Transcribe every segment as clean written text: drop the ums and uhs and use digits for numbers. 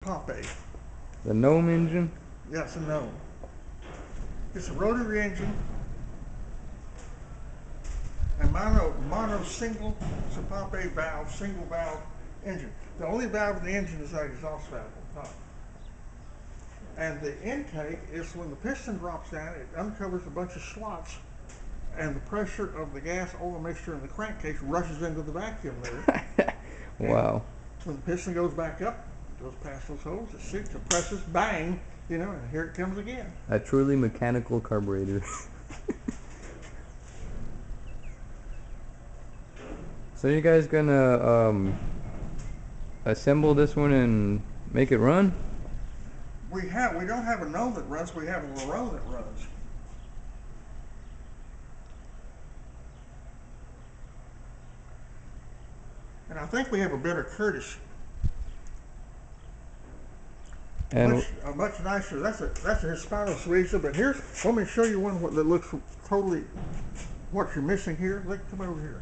Pompey. The Gnome engine? Yes, a Gnome. It's a rotary engine. And mono single, it's a Pompey valve, single valve engine. The only valve in the engine is that exhaust valve on top. And the intake is when the piston drops down, it uncovers a bunch of slots, and the pressure of the gas oil mixture in the crankcase rushes into the vacuum there. Wow. And when the piston goes back up, it goes past those holes, it shoots, it presses, bang, and here it comes again. A truly mechanical carburetor. So you guys gonna assemble this one and make it run? We don't have a Gnome that runs, we have a Larone that runs. And I think we have a better Curtis. And Much nicer. That's a Hispano Suiza, but let me show you one that looks totally what you're missing here. Look, come over here.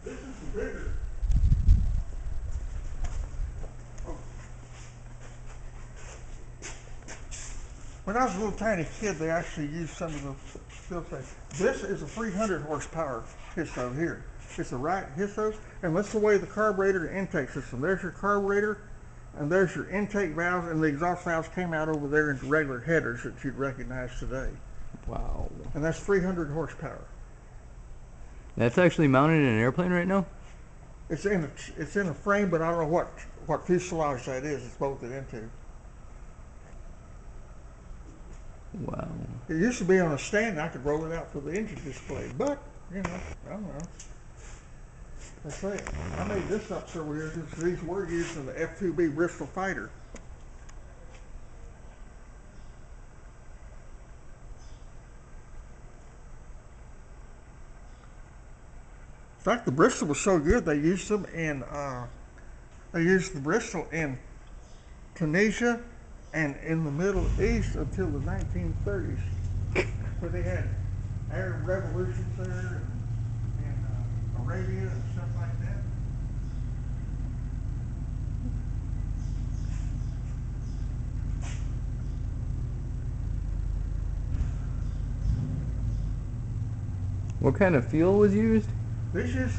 This is the bigger. Oh. When I was a little tiny kid, they actually used some of the steel things. This is a 300 horsepower Hisso here. It's a right Hisso, and that's the way the carburetor and intake system. There's your carburetor, and there's your intake valves, and the exhaust valves came out over there into regular headers that you'd recognize today. wow. And that's 300 horsepower. That's actually mounted in an airplane right now? It's in a frame, but I don't know what fuselage that is. It's bolted into. Wow. It used to be on a stand. I could roll it out for the engine display, but I don't know. Let's say I made this up several years ago. These were used in the F-2B Bristol fighter. In fact, the Bristol was so good they used them in the Bristol in Tunisia and in the Middle East until the 1930s, where they had Arab revolutions there and Arabia and stuff like that. What kind of fuel was used? This is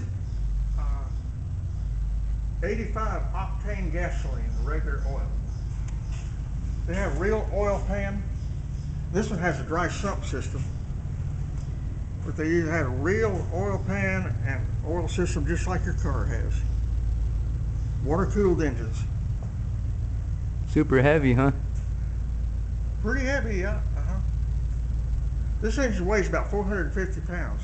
85 octane gasoline, regular oil. They have real oil pan. This one has a dry sump system, but they either had a real oil pan and oil system just like your car has. Water-cooled engines. Super heavy, huh? Pretty heavy, yeah. This engine weighs about 450 pounds.